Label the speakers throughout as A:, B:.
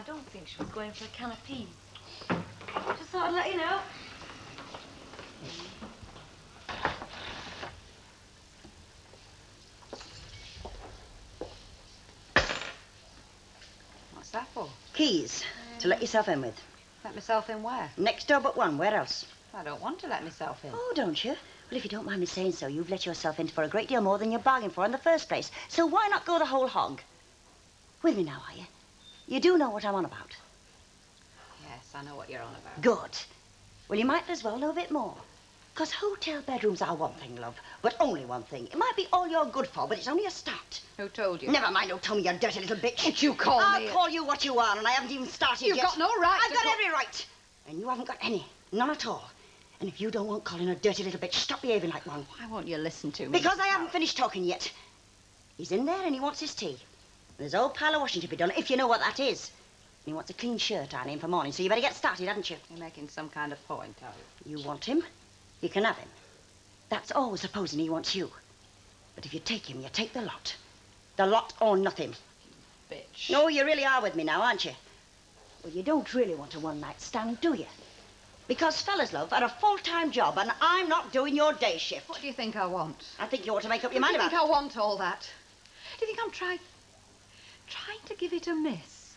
A: I don't think she was going for a can of peas. Just thought I'd let you know.
B: What's that for?
C: Keys to let yourself in with.
B: Let myself in where?
C: Next door but one. Where else?
B: I don't want to let myself in.
C: Oh, don't you? Well, if you don't mind me saying so, you've let yourself in for a great deal more than you bargained for in the first place. So why not go the whole hog? With me now, are you? You do know what I'm on about.
B: Yes, I know what you're on about.
C: Good. Well, you might as well know a bit more. Because hotel bedrooms are one thing, love, but only one thing. It might be all you're good for, but it's only a start.
B: Who told you?
C: Never mind who told me, you dirty little bitch.
B: What you call me?
C: I'll call you what you are, and I haven't even started
B: You've
C: yet.
B: got no right
C: I've got every right. And you haven't got any. None at all. And if you don't want Colin a dirty little bitch, stop behaving like one.
B: Why won't you listen to me?
C: Because I haven't finished talking yet. He's in there and he wants his tea. There's a whole pile of washing to be done, if you know what that is. And he wants a clean shirt on him for morning, so you better get started, haven't you?
B: You're making some kind of point, are you?
C: You want him, you can have him. That's always supposing he wants you. But if you take him, you take the lot. The lot or nothing.
B: Bitch.
C: No, you really are with me now, aren't you? Well, you don't really want a one-night stand, do you? Because fellas, love, are a full-time job, and I'm not doing your day shift.
B: What do you think I want?
C: I think you ought to make up your mind
B: Do you
C: about
B: think I want all that? Do you think I'm trying to give it a miss?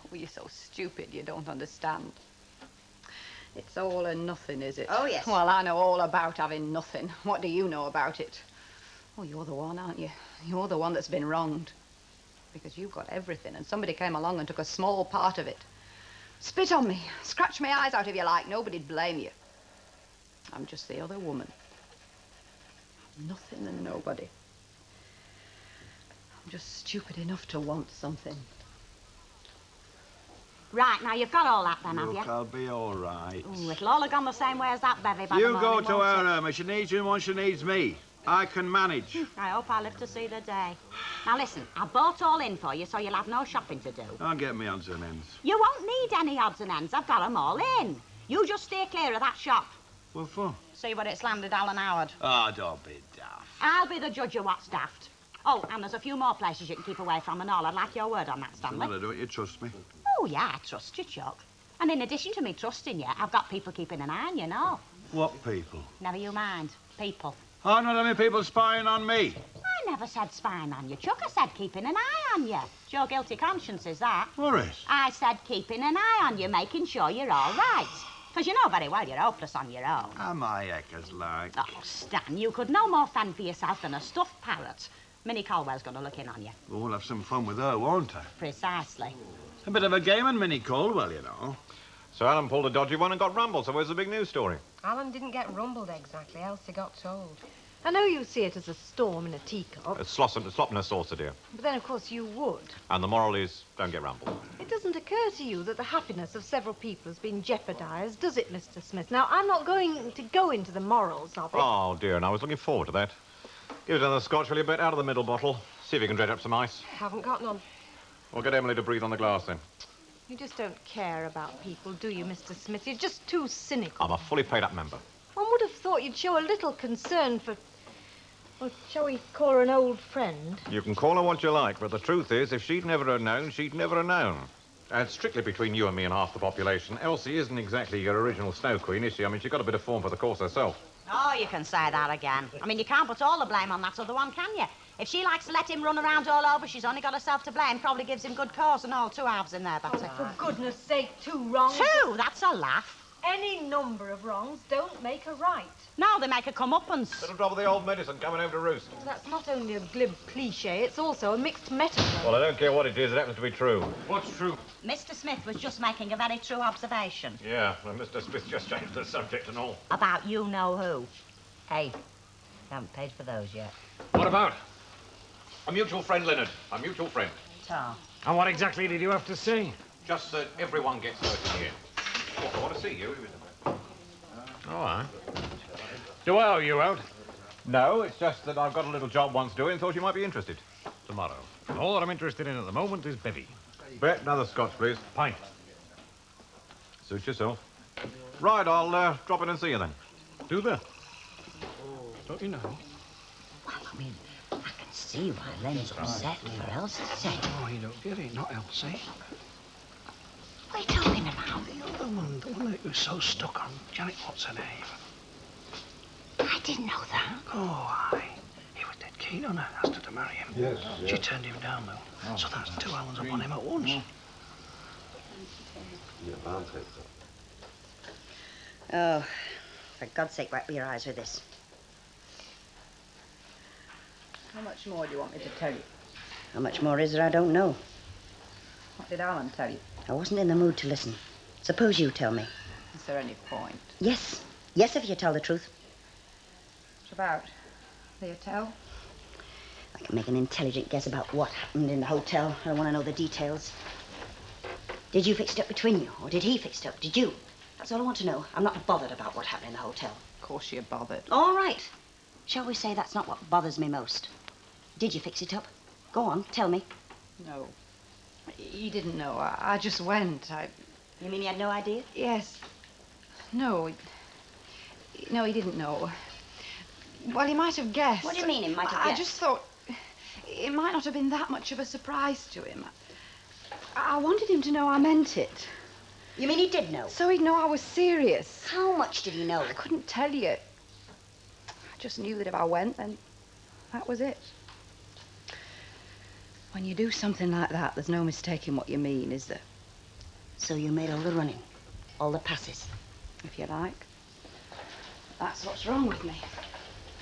B: Oh, you're so stupid you don't understand. It's all or nothing, is it?
C: Oh, yes.
B: Well, I know all about having nothing. What do you know about it? Oh, you're the one, aren't you? You're the one that's been wronged. Because you've got everything, and somebody came along and took a small part of it. Spit on me, scratch my eyes out if you like. Nobody'd blame you. I'm just the other woman. I'm nothing and nobody. I'm just stupid enough to want something.
D: Right, now you've got all that then, have
E: Look,
D: you?
E: I'll be all right.
D: Ooh, it'll all have gone the same way as that bevy by the
E: You
D: morning,
E: go to
D: won't
E: her,
D: it?
E: Irma. She needs you when she needs me. I can manage.
D: I hope I live to see the day. Now listen, I bought all in for you, so you'll have no shopping to do.
E: I'll get me odds and ends.
D: You won't need any odds and ends. I've got 'em all in. You just steer clear of that shop.
E: What for?
D: See what it's landed Alan Howard.
E: Oh, don't be daft.
D: I'll be the judge of what's daft. Oh, and there's a few more places you can keep away from and all. I'd like your word on that, Stanley.
E: Well, don't you trust me?
D: Oh, yeah, I trust you, Chuck. And in addition to me trusting you, I've got people keeping an eye on you, know.
E: What people?
D: Never you mind. People.
E: Oh, not any people spying on me.
D: I never said spying on you, Chuck. I said keeping an eye on you. It's your guilty conscience, is that?
E: Morris.
D: I said keeping an eye on you, making sure you're all right. Because you know very well you're hopeless on your own.
E: Am I eckers like?
D: Oh, Stan, you could no more fend for yourself than a stuffed parrot. Minnie Colwell's going to look in on you.
E: Well, we'll have some fun with her, won't I?
D: Precisely.
E: A bit of a game on Minnie Colwell, you know.
F: So Alan pulled a dodgy one and got rumbled, so where's the big news story?
A: Alan didn't get rumbled exactly, Elsie got told. I know you see it as a storm in a teacup,
F: It's slop in a saucer, dear.
A: but then, of course, you would.
F: And the moral is, don't get rumbled.
A: It doesn't occur to you that the happiness of several people has been jeopardised, does it, Mr. Smith? Now, I'm not going to go into the morals of it.
F: Oh, dear, and I was looking forward to that. Give it another scotch, will you, bet, out of the middle bottle. See if you can dredge up some ice.
A: Haven't got none.
F: Or get Emily to breathe on the glass, then.
A: You just don't care about people, do you, Mr. Smith? You're just too cynical.
F: I'm a fully paid-up member.
A: One would have thought you'd show a little concern for... Well, shall we call her an old friend?
F: You can call her what you like, but the truth is, if she'd never have known, she'd never have known. And strictly between you and me and half the population, Elsie isn't exactly your original Snow Queen, is she? I mean, she got a bit of form for the course herself.
D: Oh, you can say that again. I mean, you can't put all the blame on that other one, can you? If she likes to let him run around all over, she's only got herself to blame. Probably gives him good cause and all. 2 halves in there, Betty.
A: For goodness sake, 2 wrongs.
D: 2? That's a laugh.
A: Any number of wrongs don't make a right.
D: No, they make a comeuppance.
F: Little drop of the old medicine coming home to roost.
A: That's not only a glib cliché, it's also a mixed metaphor.
F: Well, I don't care what it is, it happens to be true. What's true?
D: Mr. Smith was just making a very true observation.
F: Yeah, well, Mr. Smith just changed the subject and all.
D: About you-know-who. Hey, you haven't paid for those yet.
F: What about? A mutual friend, Leonard. A mutual friend.
D: Tom.
G: And what exactly did you have to say?
F: Just that everyone gets hurt in the end. Oh, I want to see you.
G: All right. Do I owe you out?
F: No, it's just that I've got a little job once doing and thought you might be interested.
G: Tomorrow. All that I'm interested in at the moment is bevy.
F: Bet, another scotch, please.
G: Pint.
F: Suit yourself. Right, I'll drop in and see you then.
G: Do that. Don't you know?
C: Well, I mean, I can see why Len's upset for Elsie's sake.
H: Oh, you don't get it, not Elsie.
C: are you talking about?
H: The one that was so stuck on. Janet, what's her name?
C: I didn't know that.
H: Oh, aye. He was dead keen on her, asked her to marry him.
I: Yes.
H: She turned him down, though. So that's 2 Allens upon him at once.
I: Yeah, I'll take that.
C: Oh, for God's sake, wipe your eyes with this.
B: How much more do you want me to tell you?
C: How much more is there, I don't know.
B: What did Alan tell you?
C: I wasn't in the mood to listen. Suppose you tell me.
B: Is there any point?
C: Yes. Yes, if you tell the truth.
B: What about? The hotel?
C: I can make an intelligent guess about what happened in the hotel. I don't want to know the details. Did you fix it up between you, or did he fix it up? Did you? That's all I want to know. I'm not bothered about what happened in the hotel.
B: Of course you're bothered.
C: All right. Shall we say that's not what bothers me most? Did you fix it up? Go on, tell me.
B: No. He didn't know. I just went.
C: You mean he had no idea?
B: Yes. No. No, he didn't know. Well, he might have guessed.
C: What do you mean he might have
B: I
C: guessed?
B: just thought it might not have been that much of a surprise to him. I wanted him to know I meant it.
C: You mean he did know?
B: So he'd know I was serious.
C: How much did he know?
B: I couldn't tell you. I just knew that if I went, then that was it. When you do something like that, there's no mistaking what you mean, is there?
C: So you made all the running, all the passes.
B: If you like. That's what's wrong with me.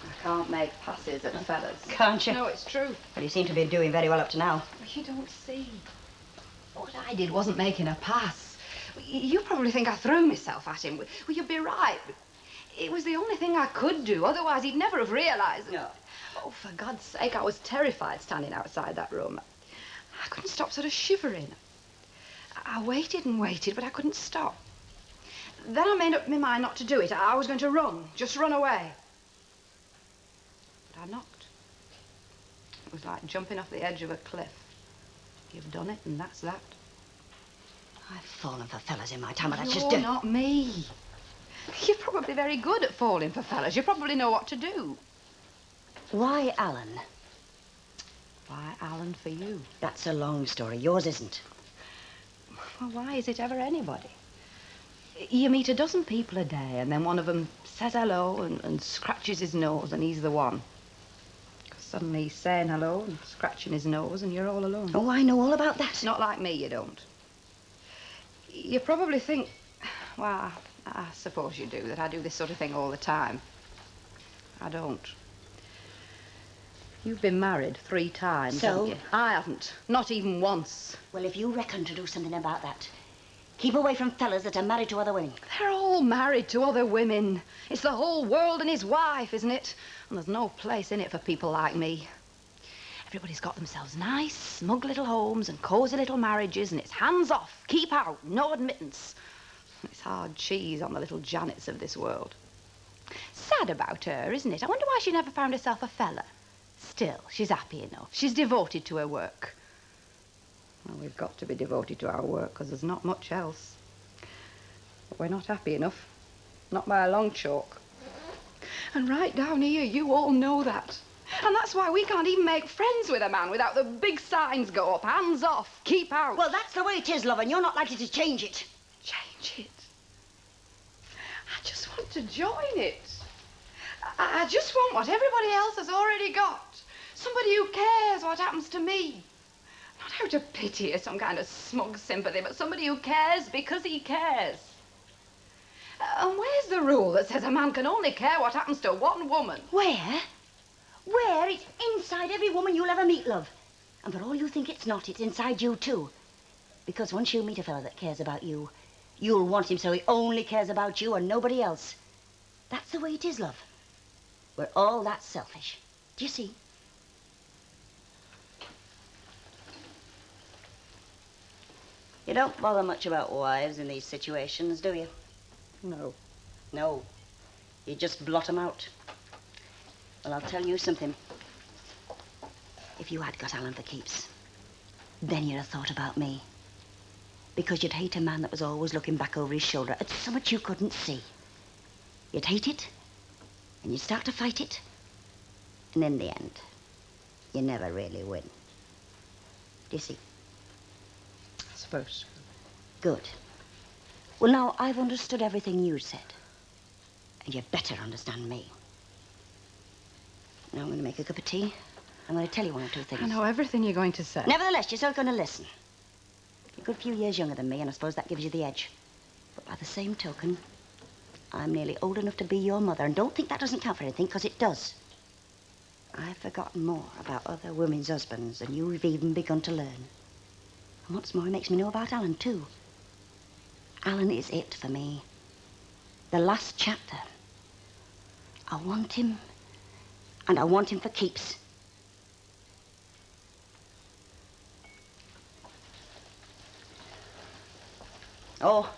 B: I can't make passes at fellas.
C: Can't you?
B: No, it's true.
C: Well, you seem to be doing very well up to now.
B: But you don't see. What I did wasn't making a pass. You probably think I threw myself at him. Well, you'd be right. It was the only thing I could do. Otherwise, he'd never have realised.
C: No.
B: Oh, for God's sake, I was terrified standing outside that room. I couldn't stop sort of shivering. I waited and waited, but I couldn't stop. Then I made up my mind not to do it. I was going to run, just run away. But I knocked. It was like jumping off the edge of a cliff. You've done it, and that's that.
C: I've fallen for fellas in my time, but that's
B: You're
C: just
B: not me. You're probably very good at falling for fellas. You probably know what to do.
C: Why Alan?
B: Why Alan for you?
C: That's a long story. Yours isn't.
B: Well, why is it ever anybody? You meet a dozen people a day, and then one of them says hello and scratches his nose, and he's the one. 'Cause suddenly he's saying hello and scratching his nose, and you're all alone.
C: Oh, I know all about that.
B: Not like me, you don't. You probably think, well, I suppose you do, that I do this sort of thing all the time. I don't. You've been married 3 times,
C: So?
B: haven't you? I haven't. Not even once.
C: Well, if you reckon to do something about that, keep away from fellas that are married to other women.
B: They're all married to other women. It's the whole world and his wife, isn't it? And there's no place in it for people like me. Everybody's got themselves nice, smug little homes and cosy little marriages, and it's hands off, keep out, no admittance. It's hard cheese on the little Janets of this world. Sad about her, isn't it? I wonder why she never found herself a fella. Still, she's happy enough. She's devoted to her work. Well, we've got to be devoted to our work, because there's not much else. But we're not happy enough. Not by a long chalk. And right down here, you all know that. And that's why we can't even make friends with a man without the big signs go up. Hands off, keep out.
C: Well, that's the way it is, love, and you're not likely to change it.
B: Change it. I just want to join it. I just want what everybody else has already got. Somebody who cares what happens to me. Not out of pity or some kind of smug sympathy, but somebody who cares because he cares. And where's the rule that says a man can only care what happens to one woman?
C: Where? Where? It's inside every woman you'll ever meet, love. And for all you think it's not, it's inside you, too. Because once you meet a fella that cares about you, you'll want him so he only cares about you and nobody else. That's the way it is, love. We're all that selfish. Do you see? You don't bother much about wives in these situations, do you?
B: No.
C: No. You just blot 'em out. Well, I'll tell you something. If you had got Alan for keeps, then you'd have thought about me. Because you'd hate a man that was always looking back over his shoulder at something you couldn't see. You'd hate it, and you'd start to fight it, and in the end, you never really win. Do you see?
B: I suppose.
C: Good. Well, now, I've understood everything you said. And you'd better understand me. Now I'm going to make a cup of tea. I'm going to tell you one or two things.
B: I know everything you're going to say.
C: Nevertheless, you're still going to listen. You're a good few years younger than me, and I suppose that gives you the edge. But by the same token, I'm nearly old enough to be your mother, and don't think that doesn't count for anything, because it does. I've forgotten more about other women's husbands than you've even begun to learn. And what's more, it makes me know about Alan, too. Alan is it for me. The last chapter. I want him, and I want him for keeps. Oh,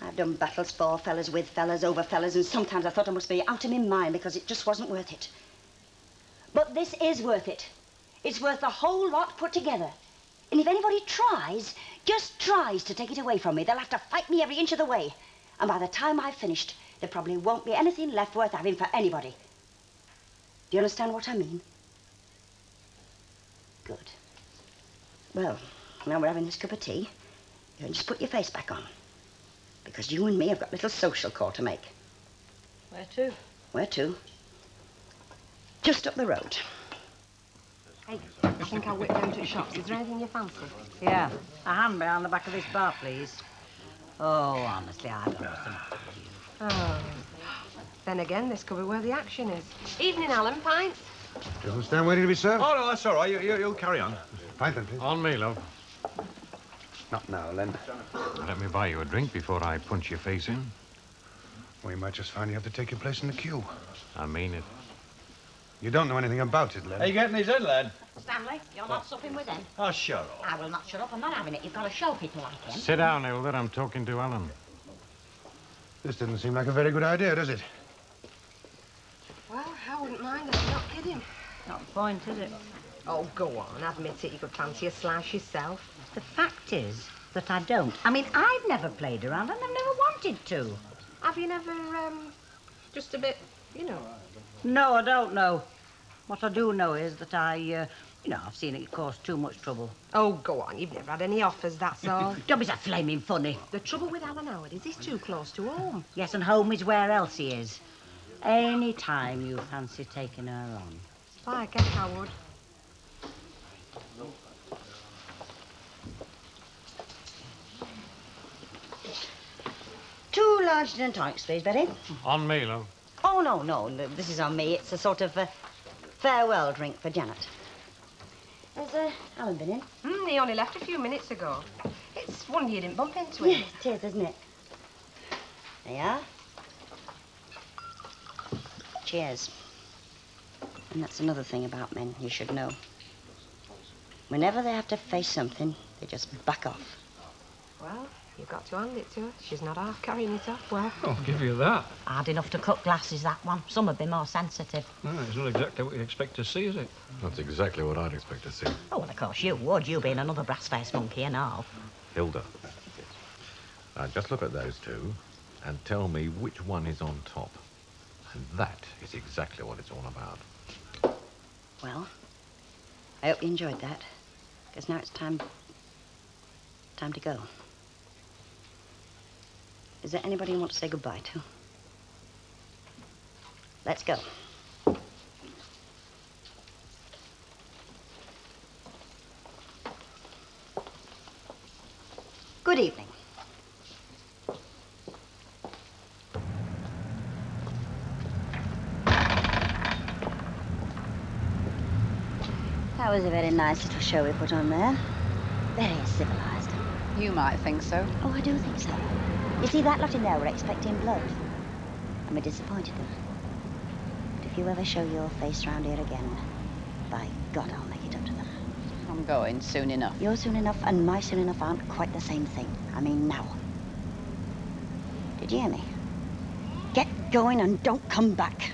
C: I've done battles for fellas, with fellas, over fellas, and sometimes I thought I must be out of my mind because it just wasn't worth it. But this is worth it. It's worth the whole lot put together. And if anybody tries, just tries to take it away from me, they'll have to fight me every inch of the way. And by the time I've finished, there probably won't be anything left worth having for anybody. Do you understand what I mean? Good. Well, now we're having this cup of tea. You can just put your face back on. Because you and me have got a little social call to make.
D: Where to?
C: Where to? Just up the road.
A: Hey, I think I'll whip down to the shops. Is there anything you fancy?
D: Yeah. A hand behind the back of this bar, please. Oh, honestly, I don't know.
A: Oh. Then again, this could be where the action is. Evening, Alan. Pints?
H: Do you understand waiting to be served?
E: Oh, no, that's all right. You'll carry on.
H: Pint then, please.
F: On me, love.
H: Not now, Len.
F: Let me buy you a drink before I punch your face in.
H: We might just find you have to take your place in the queue.
F: I mean it.
H: You don't know anything about it, Len.
E: Are you getting his head, lad?
D: Stanley, you're not supping with him.
E: Oh, shut up.
D: I will not shut up. I'm not having it. You've got to show people like him.
F: Sit down, Hilda. I'm talking to Alan.
H: This doesn't seem like a very good idea, does it?
A: Well, I wouldn't mind. I'm not kidding.
D: Not the point, is it?
A: Oh, go on. Admit it. You could fancy a slice yourself.
D: The fact is that I don't. I mean, I've never played around and I've never wanted to.
A: Have you never, just a bit, you know?
D: No, I don't know. What I do know is that I've seen it cause too much trouble.
A: Oh, go on. You've never had any offers, that's all.
D: Don't be so flaming funny.
A: The trouble with Alan Howard is he's too close to home.
D: Yes, and home is where else he is. Any time you fancy taking her on.
A: Well, I guess I would.
C: Two large gin and tonics, please, Betty.
F: On me, love.
C: Oh, no, this is on me. It's a sort of farewell drink for Janet. Has Alan been in?
A: He only left a few minutes ago. It's wonder you didn't bump into him.
C: Yes, it is, isn't it? There you are. Cheers. And that's another thing about men you should know. Whenever they have to face something, they just back off.
A: Well, you've got to hand it to her. She's not half carrying it off well.
H: I'll give you that.
D: Hard enough to cut glasses, that one. Some have been more sensitive.
H: No, it's not exactly what you expect to see, is it?
F: That's exactly what I'd expect to see.
D: Oh, well, of course you would. You being another brass-faced monkey and all.
F: Hilda. Now, just look at those two and tell me which one is on top. And that is exactly what it's all about.
C: Well, I hope you enjoyed that. Because now it's time to go. Is there anybody you want to say goodbye to? Let's go. Good evening. That was a very nice little show we put on there. Very civilized.
B: You might think so.
C: Oh, I do think so. You see, that lot in there were expecting blood. And we disappointed them. But if you ever show your face round here again, by God, I'll make it up to them.
B: I'm going soon enough.
C: Your soon enough and my soon enough aren't quite the same thing. I mean, now. Did you hear me? Get going and don't come back.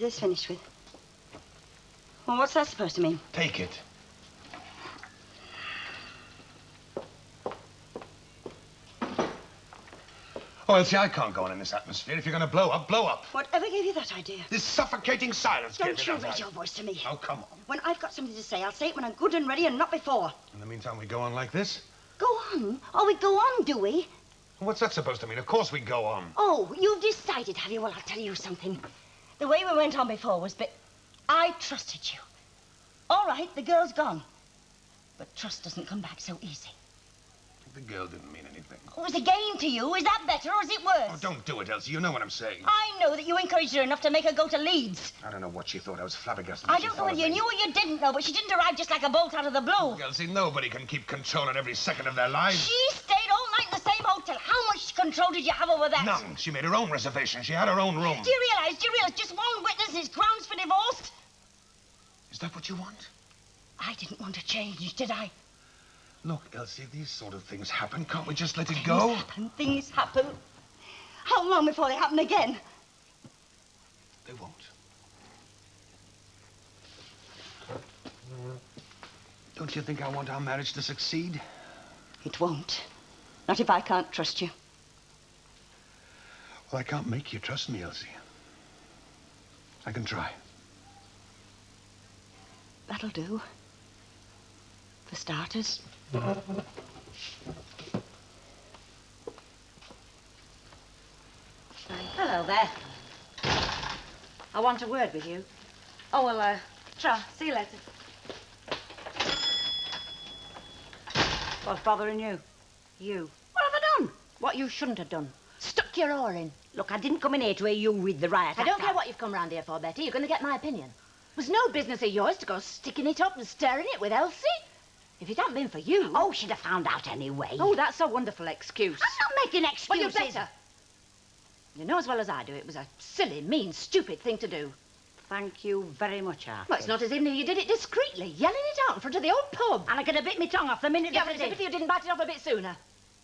C: this finished with? Well, what's that supposed to mean?
H: Take it. Oh, Elsie, I can't go on in this atmosphere. If you're going to blow up, blow up.
C: Whatever gave you that idea?
H: This suffocating silence gave me
C: Don't you
H: that
C: raise
H: idea.
C: your voice to me.
H: Oh, come on.
C: When I've got something to say, I'll say it when I'm good and ready and not before.
H: In the meantime, we go on like this?
C: Go on? Oh, we go on, do we?
H: What's that supposed to mean? Of course we go on.
C: Oh, you've decided, have you? Well, I'll tell you something. The way we went on before was I trusted you. All right, the girl's gone. But trust doesn't come back so easy.
H: The girl didn't mean anything.
C: It was a game to you. Is that better or is it worse?
H: Oh, don't do it, Elsie. You know what I'm saying.
C: I know that you encouraged her enough to make her go to Leeds.
H: I don't know what she thought. I was flabbergasted.
C: I don't know whether you knew or you didn't know, but she didn't arrive just like a bolt out of the blue.
H: Elsie, nobody can keep control of every second of their lives.
C: She stayed all night in the same hotel. How much control did you have over that?
H: None. She made her own reservation. She had her own room.
C: Do you realize just one witness is grounds for divorce?
H: Is that what you want?
C: I didn't want to change, did I?
H: Look, Elsie, these sort of things happen. Can't we just let it go?
C: Things happen. How long before they happen again?
H: They won't. Don't you think I want our marriage to succeed?
C: It won't. Not if I can't trust you.
H: Well, I can't make you trust me, Elsie. I can try.
C: That'll do. For starters.
D: Hello there. I want a word with you. Oh, well, see you later. What's bothering you? You. What have I done? What you shouldn't have done. Stuck your oar in.
C: Look, I didn't come in here to hear you read the riot
D: I don't
C: act
D: care
C: out.
D: what you've come round here for, Betty. You're going to get my opinion. It was no business of yours to go sticking it up and stirring it with Elsie. If it hadn't been for you...
C: Oh, she'd have found out anyway.
D: Oh, that's a wonderful excuse.
C: I'm not making excuses.
D: Well, you better. You know as well as I do it was a silly, mean, stupid thing to do.
C: Thank you very much, Arthur.
D: Well, it's not as if you did it discreetly, yelling it out in front of the old pub.
C: And I could have bit my tongue off the minute
D: Yeah,
C: that I
D: but as
C: did.
D: if you didn't bite it off a bit sooner.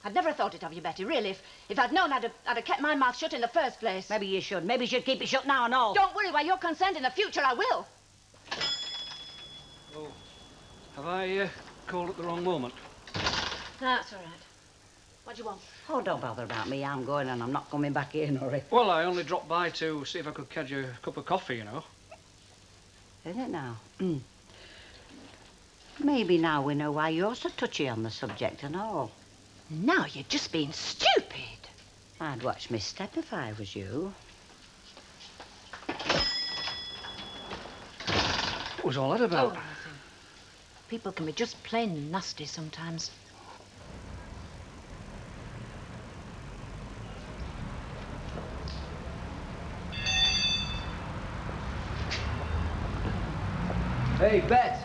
D: I'd never thought it of you, Betty, really. If I'd known, I'd have kept my mouth shut in the first place.
C: Maybe you should. Maybe you should keep it shut now and all.
D: Don't worry, where you're concerned, in the future I will.
I: Oh, have I called at the wrong moment?
D: No, that's all right. What do you want?
C: Oh, don't bother about me. I'm going and I'm not coming back here in a hurry.
I: Well, I only dropped by to see if I could catch you a cup of coffee, you know.
C: Is it now? Maybe now we know why you're so touchy on the subject and all.
D: Now you're just being stupid.
C: I'd watch my step if I was you.
I: What was all that about?
D: Oh, nothing. People can be just plain nasty sometimes.
J: Hey, Bet.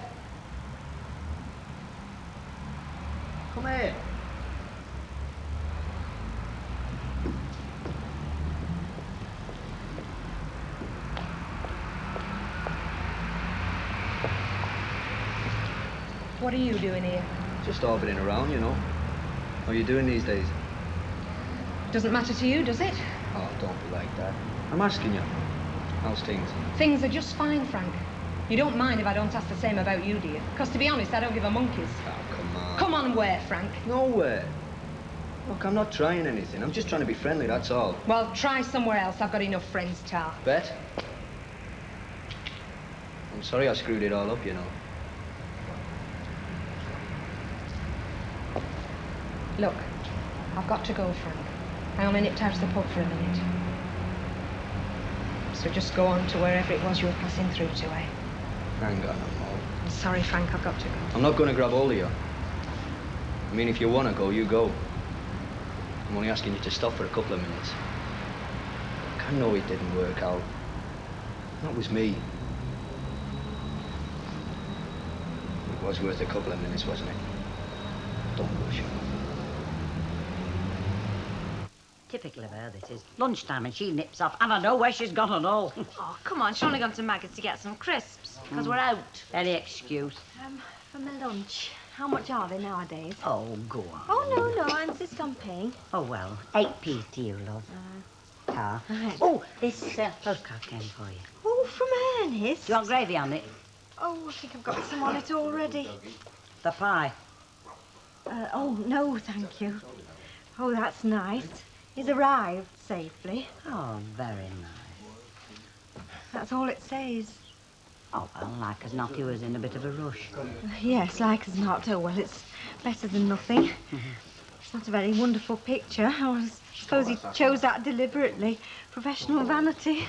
J: Come here.
A: What are you doing here?
J: Just orbiting around, you know. What are you doing these days?
A: Doesn't matter to you, does it?
J: Oh, don't be like that. I'm asking you. How's things?
A: Things are just fine, Frank. You don't mind if I don't ask the same about you, do you? Because to be honest, I don't give a monkey's.
J: Oh, come on.
A: Come on where, Frank?
J: Nowhere. Look, I'm not trying anything. I'm just trying to be friendly, that's all.
A: Well, try somewhere else. I've got enough friends, Tar.
J: Bet? I'm sorry I screwed it all up, you know.
A: Look, I've got to go, Frank. I only nipped out to the pub for a minute. So just go on to wherever it was you were passing through to, eh?
J: Hang on,
A: I'm sorry, Frank, I've got to go.
J: I'm not going to grab hold of you. I mean, if you want to go, you go. I'm only asking you to stop for a couple of minutes. Look, I know it didn't work out. That was me. It was worth a couple of minutes, wasn't it? Don't rush.
C: Typical of her, this is. Lunchtime and she nips off, and I know where she's gone and all.
K: Oh, come on. She's only gone to Maggot's to get some crisps, because we're out.
C: Any excuse.
K: For my lunch. How much are they nowadays?
C: Oh, go on.
K: Oh, no, I insist on paying.
C: Oh, well, 8p to you, love.
K: Right.
C: Oh, this postcard came for you.
K: Oh,
A: Oh, from Ernest?
D: Do you want gravy on it?
A: Oh, I think I've got some on it already.
D: The pie.
A: Oh, no, thank you. Oh, that's nice. He's arrived safely.
D: Oh, very nice.
A: That's all it says.
D: Oh, well, like as not, he was in a bit of a rush.
A: Yes, like as not. Oh, well, it's better than nothing. It's not a very wonderful picture. I suppose he chose that deliberately. Professional vanity.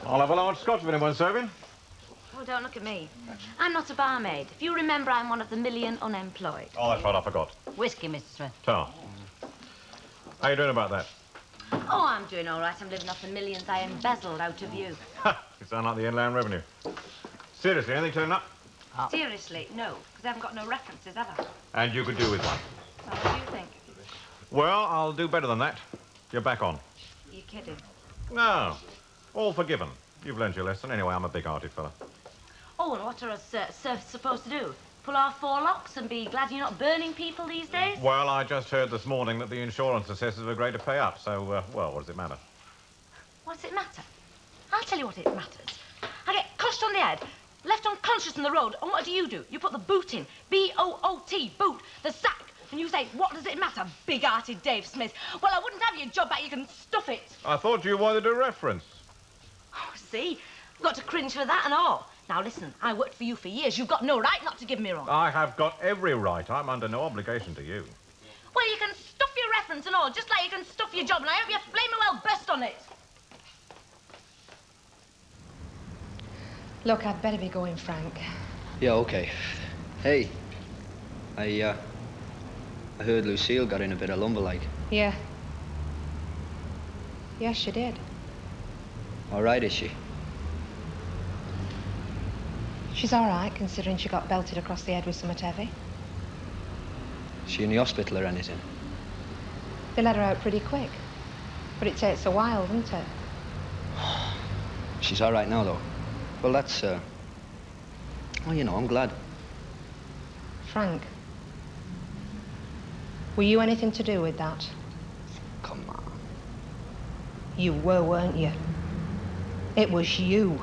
F: I'll have a large scotch if anyone's serving.
K: Oh, don't look at me. I'm not a barmaid. If you remember, I'm one of the million unemployed.
F: Oh, that's right, I forgot.
D: Whiskey, Mr. Smith.
F: Ta. How you doing about that?
K: Oh, I'm doing all right. I'm living off the millions I embezzled out of you.
F: You sound like the Inland Revenue. Seriously, anything turning up?
K: Seriously, no, because I haven't got no references, have I?
F: And you could do with one.
K: Well, what do you think?
F: Well, I'll do better than that. You're back on.
K: Are you kidding?
F: No. All forgiven. You've learned your lesson. Anyway, I'm a big-hearted fella.
K: Oh, and what are us serfs supposed to do? Pull our forelocks and be glad you're not burning people these days?
F: Well, I just heard this morning that the insurance assessors have agreed to pay up, so, well, what does it matter?
K: What does it matter? I'll tell you what it matters. I get crushed on the head, left unconscious in the road, and what do? You put the boot in. B-O-O-T, boot, the sack. And you say, what does it matter, big-hearted Dave Smith? Well, I wouldn't have your job back. You can stuff it.
F: I thought you wanted a reference.
K: Oh, see? I've got to cringe for that and all. Now, listen, I worked for you for years. You've got no right not to give me wrong.
F: I have got every right. I'm under no obligation to you.
K: Well, you can stuff your reference and all, just like you can stuff your job, and I hope you're flaming well best on it.
L: Look, I'd better be going, Frank.
J: Yeah, okay. Hey, I heard Lucille got in a bit of lumber, like.
L: Yeah. Yes, she did.
J: All right, is she?
L: She's all right, considering she got belted across the head with something heavy.
J: Is she in the hospital or anything?
L: They let her out pretty quick. But it takes a while, doesn't it?
J: She's all right now, though. Well, that's, well, you know, I'm glad.
L: Frank, were you anything to do with that?
J: Come on.
L: You were, weren't you? It was you.